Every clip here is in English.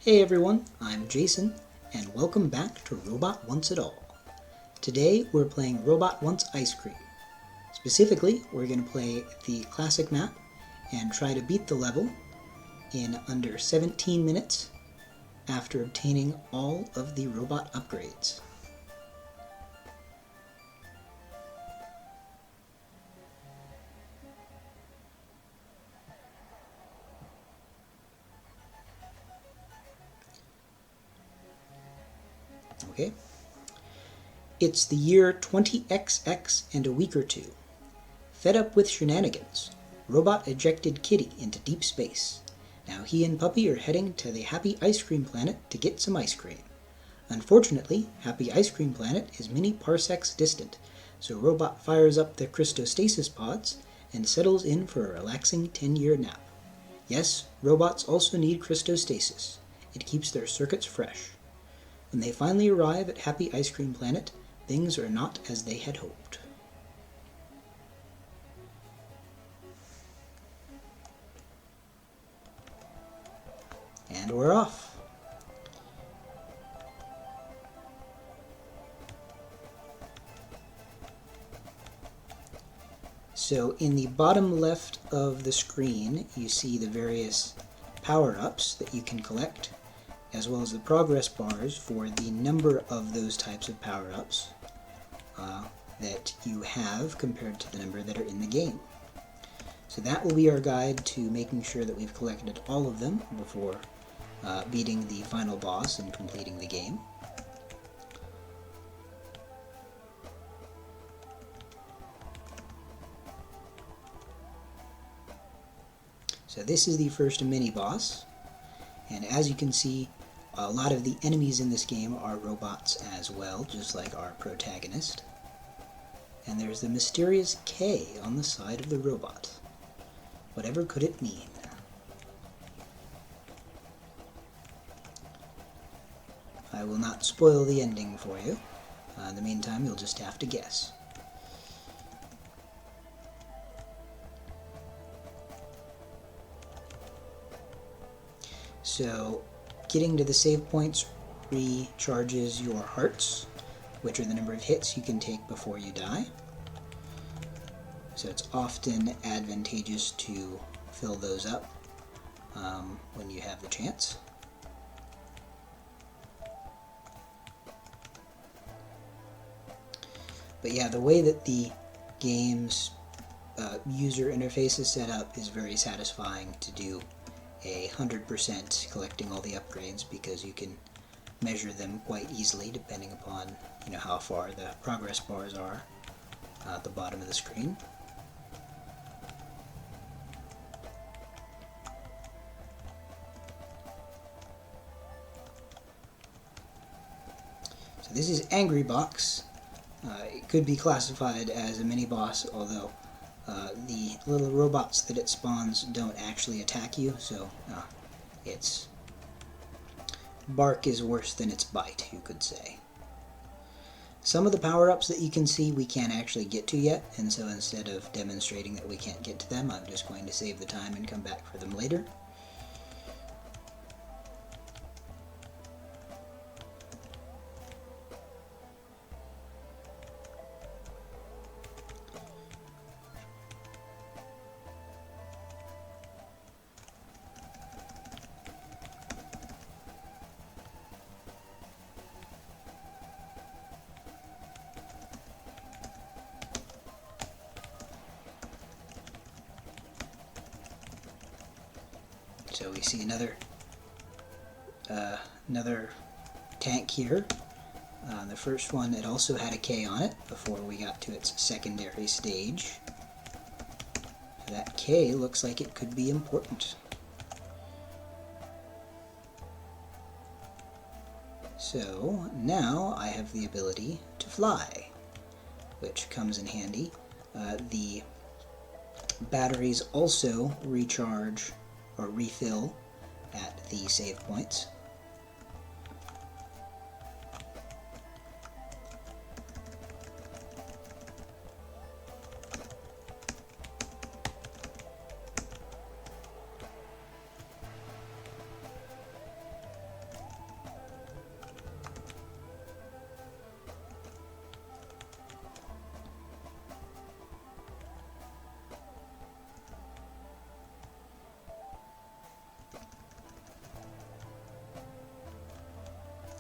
Hey everyone, I'm Jason, and welcome back to Robot Wants It All. Today we're playing Robot Wants Ice Cream. Specifically, we're going to play the classic map and try to beat the level in under 17 minutes after obtaining all of the robot upgrades. Okay. It's the year 20XX and a week or two. Fed up with shenanigans, Robot ejected Kitty into deep space. Now he and Puppy are heading to the Happy Ice Cream Planet to get some ice cream. Unfortunately, Happy Ice Cream Planet is many parsecs distant, so Robot fires up the Christostasis pods and settles in for a relaxing 10-year nap. Yes, robots also need Christostasis. It keeps their circuits fresh. When they finally arrive at Happy Ice Cream Planet, things are not as they had hoped. And we're off. So in the bottom left of the screen, you see the various power-ups that you can collect, as well as the progress bars for the number of those types of power-ups that you have compared to the number that are in the game. So that will be our guide to making sure that we've collected all of them before beating the final boss and completing the game. So this is the first mini-boss, and as you can see, a lot of the enemies in this game are robots as well, just like our protagonist. And there's the mysterious K on the side of the robot. Whatever could it mean? I will not spoil the ending for you. In the meantime, you'll just have to guess. So, getting to the save points recharges your hearts, which are the number of hits you can take before you die. So it's often advantageous to fill those up when you have the chance. But yeah, the way that the game's user interface is set up is very satisfying to do 100% collecting all the upgrades, because you can measure them quite easily depending upon how far the progress bars are at the bottom of the screen. So this is Angry Box. It could be classified as a mini-boss, although the little robots that it spawns don't actually attack you, so its bark is worse than its bite, you could say. Some of the power-ups that you can see we can't actually get to yet, and so instead of demonstrating that we can't get to them, I'm just going to save the time and come back for them later. So we see another tank here. The first one, it also had a K on it before we got to its secondary stage. That K looks like it could be important. So now I have the ability to fly, which comes in handy. The batteries also recharge or refill at the save points.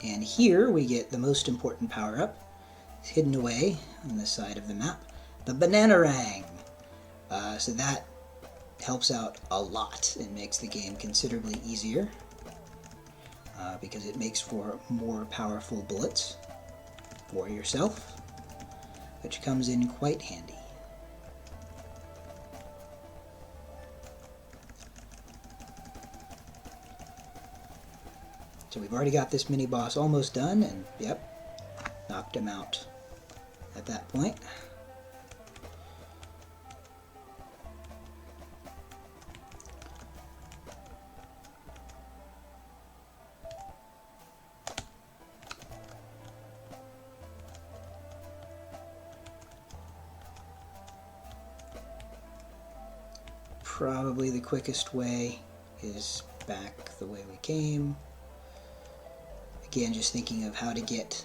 And here we get the most important power-up. It's hidden away on the side of the map. The Bananarang! So that helps out a lot and makes the game considerably easier because it makes for more powerful bullets for yourself, which comes in quite handy. So we've already got this mini-boss almost done, and yep, knocked him out at that point. Probably the quickest way is back the way we came. Again, just thinking of how to get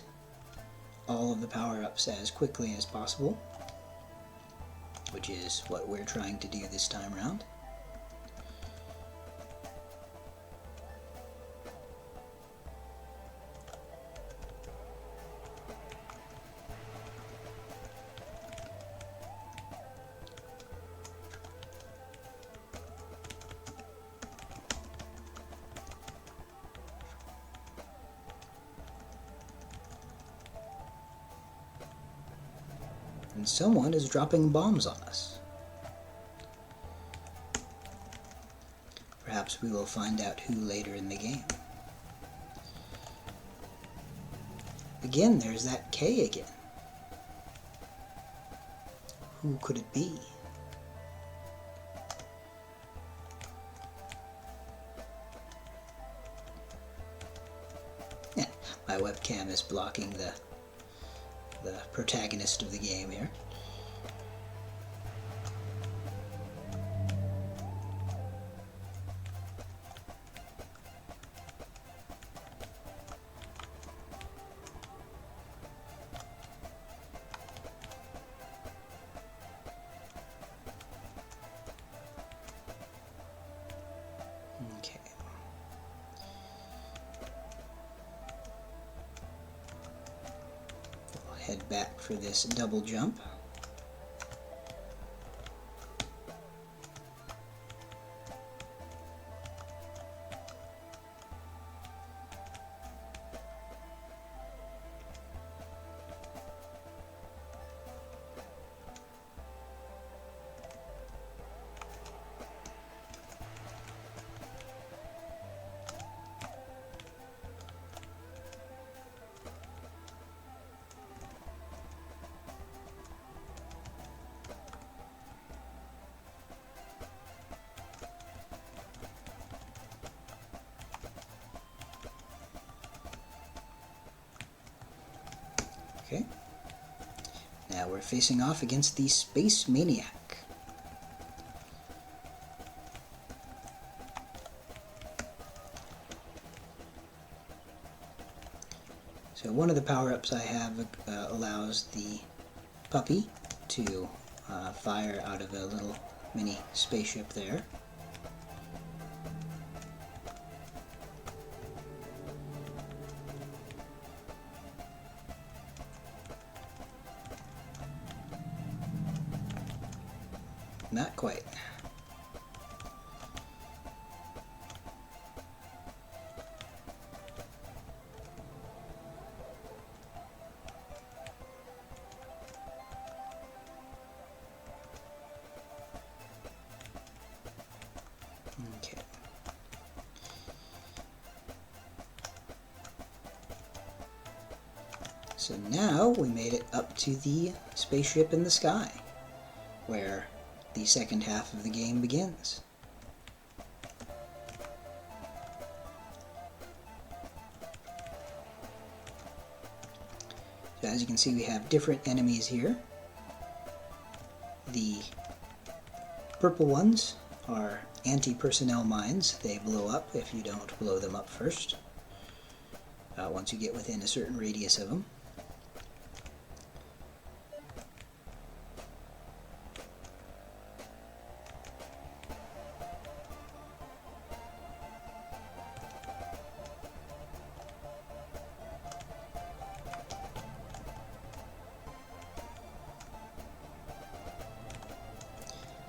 all of the power-ups as quickly as possible, which is what we're trying to do this time around. And someone is dropping bombs on us. Perhaps we will find out who later in the game. Again, there's that K again. Who could it be? My webcam is blocking the protagonist of the game here. Okay. Head back for this double jump. Okay. Now we're facing off against the Space Maniac. So one of the power-ups I have allows the puppy to fire out of a little mini spaceship there. Not quite. Okay. So now we made it up to the spaceship in the sky, where the second half of the game begins. So as you can see, we have different enemies here. The purple ones are anti-personnel mines. They blow up if you don't blow them up first, once you get within a certain radius of them.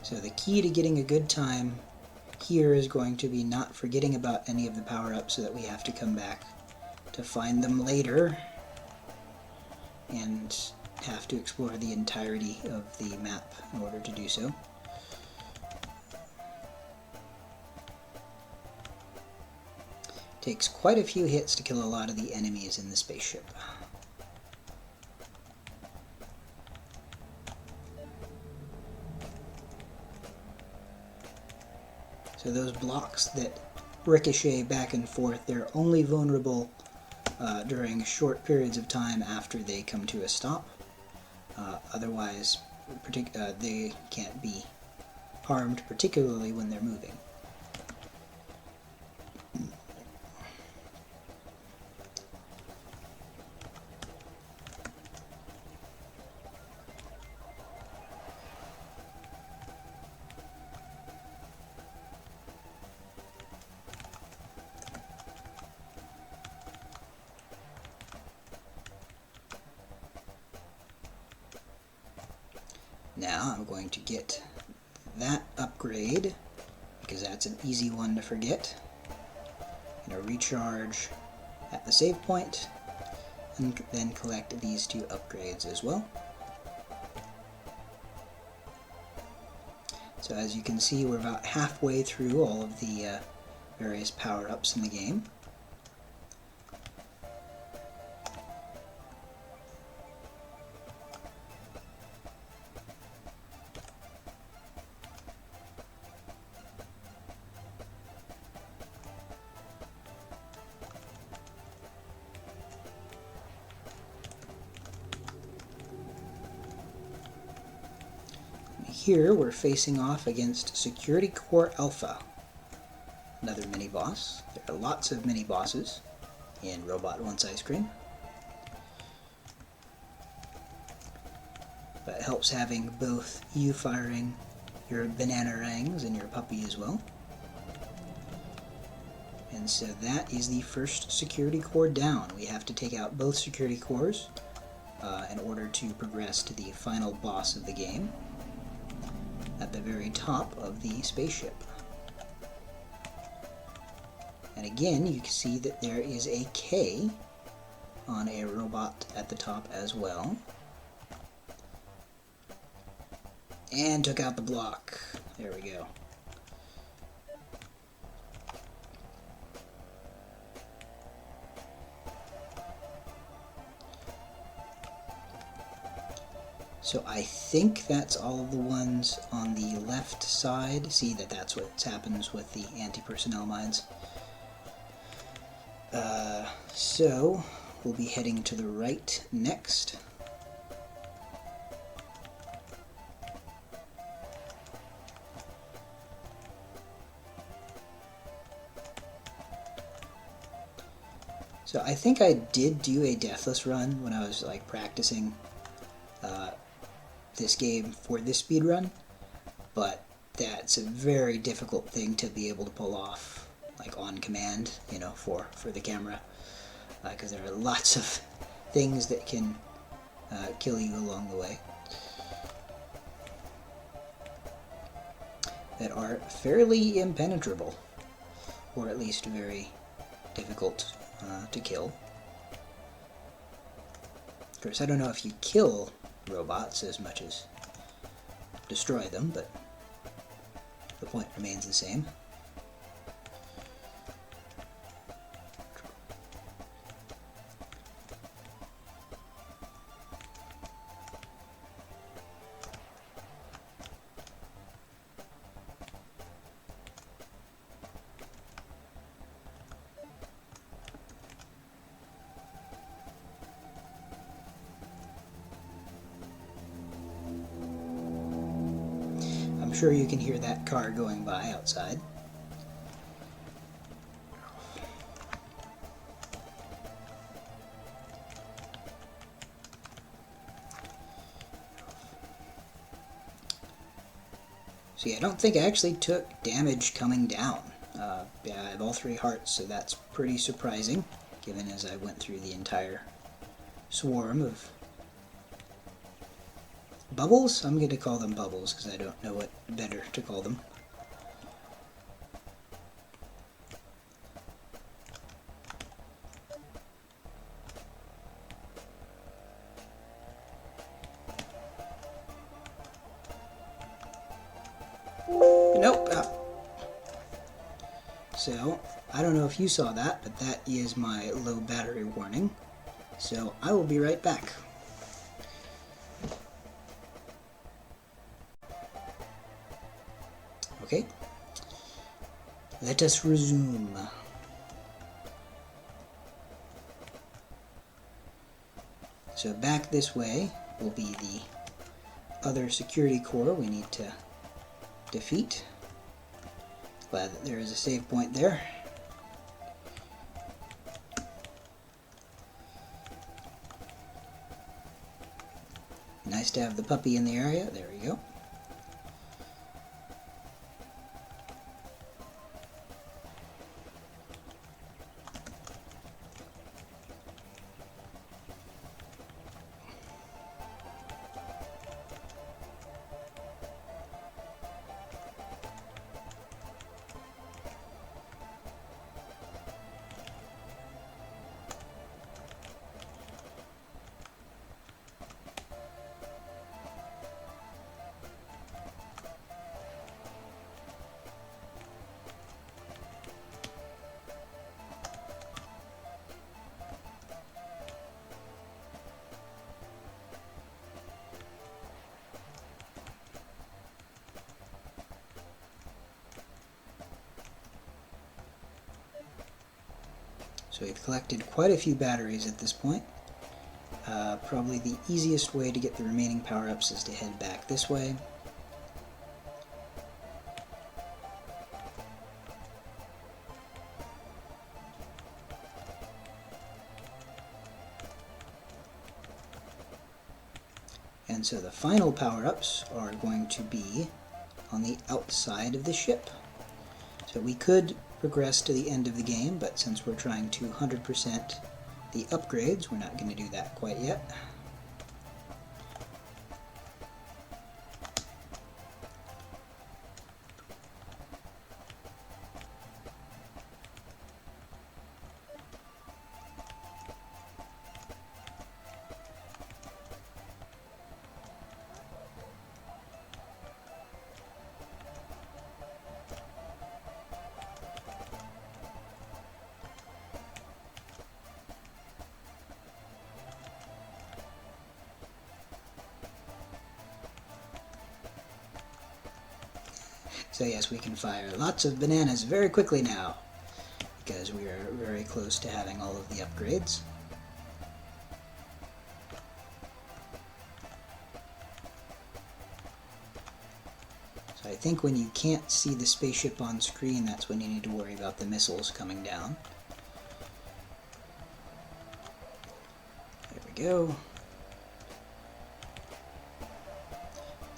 So the key to getting a good time here is going to be not forgetting about any of the power-ups so that we have to come back to find them later and have to explore the entirety of the map in order to do so. Takes quite a few hits to kill a lot of the enemies in the spaceship. So those blocks that ricochet back and forth, they're only vulnerable during short periods of time after they come to a stop. Otherwise, they can't be harmed, particularly when they're moving. Now I'm going to get that upgrade, because that's an easy one to forget. I'm going to recharge at the save point, and then collect these two upgrades as well. So as you can see, we're about halfway through all of the various power-ups in the game. Here we're facing off against Security Core Alpha, another mini-boss. There are lots of mini-bosses in Robot Wants Ice Cream, but it helps having both you firing your bananarangs and your puppy as well. And so that is the first security core down. We have to take out both security cores in order to progress to the final boss of the game, at the very top of the spaceship. And again, you can see that there is a K on a robot at the top as well. And took out the block. There we go. So I think that's all of the ones on the left side. See that that's what happens with the anti-personnel mines. So we'll be heading to the right next. So I think I did do a deathless run when I was like practicing this game for this speedrun, but that's a very difficult thing to be able to pull off, like on command, you know, for the camera, because there are lots of things that can kill you along the way that are fairly impenetrable, or at least very difficult to kill. Of course, I don't know if you kill robots as much as destroy them, but the point remains the same. I'm sure you can hear that car going by outside. See, I don't think I actually took damage coming down. Yeah, I have all 3 hearts, so that's pretty surprising, given as I went through the entire swarm of bubbles? I'm going to call them bubbles because I don't know what better to call them. Nope. So, I don't know if you saw that, but that is my low battery warning. So, I will be right back. Okay. Let us resume. So back this way will be the other security core we need to defeat. Glad that there is a save point there. Nice to have the puppy in the area. There we go. So we've collected quite a few batteries at this point. Probably the easiest way to get the remaining power-ups is to head back this way. And so the final power-ups are going to be on the outside of the ship. So we could progress to the end of the game, but since we're trying to 100% the upgrades, we're not going to do that quite yet. So yes, we can fire lots of bananas very quickly now, because we are very close to having all of the upgrades. So I think when you can't see the spaceship on screen, that's when you need to worry about the missiles coming down. There we go.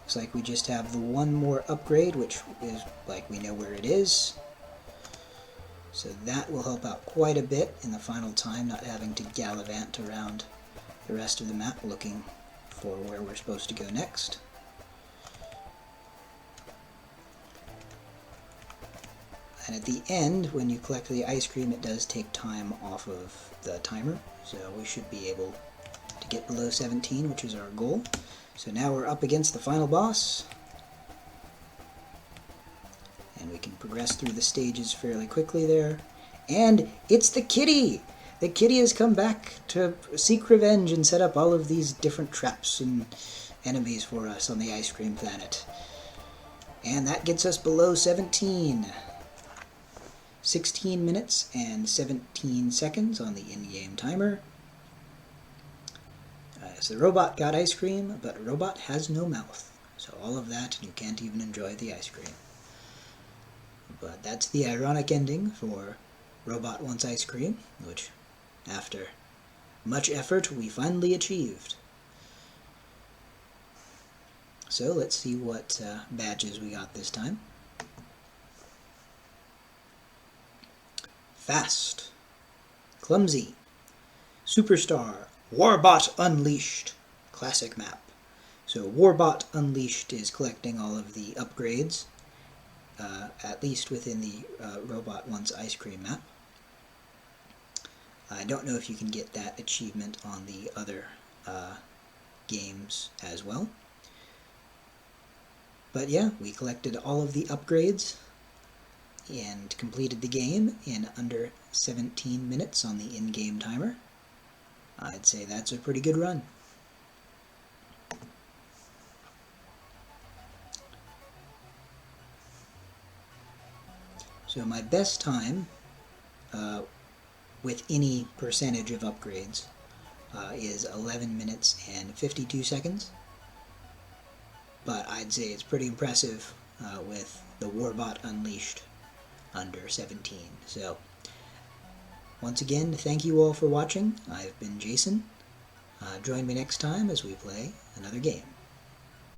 Looks like we just have the one more upgrade, which is like we know where it is. So that will help out quite a bit in the final time, not having to gallivant around the rest of the map looking for where we're supposed to go next. And at the end, when you collect the ice cream, it does take time off of the timer, so we should be able to get below 17, which is our goal. So now we're up against the final boss, and we can progress through the stages fairly quickly there. And it's the kitty! The kitty has come back to seek revenge and set up all of these different traps and enemies for us on the ice cream planet. And that gets us below 17. 16 minutes and 17 seconds on the in-game timer. So the robot got ice cream, but robot has no mouth. So all of that, and you can't even enjoy the ice cream. But that's the ironic ending for Robot Wants Ice Cream, which, after much effort, we finally achieved. So let's see what badges we got this time. Fast, Clumsy, Superstar, Warbot Unleashed, Classic Map, So Warbot Unleashed is collecting all of the upgrades, at least within the Robot Wants Ice Cream map. I don't know if you can get that achievement on the other games as well. But yeah, we collected all of the upgrades and completed the game in under 17 minutes on the in-game timer. I'd say that's a pretty good run. So my best time with any percentage of upgrades is 11 minutes and 52 seconds. But I'd say it's pretty impressive with the Warbot Unleashed under 17. So once again, thank you all for watching. I've been Jason. Join me next time as we play another game.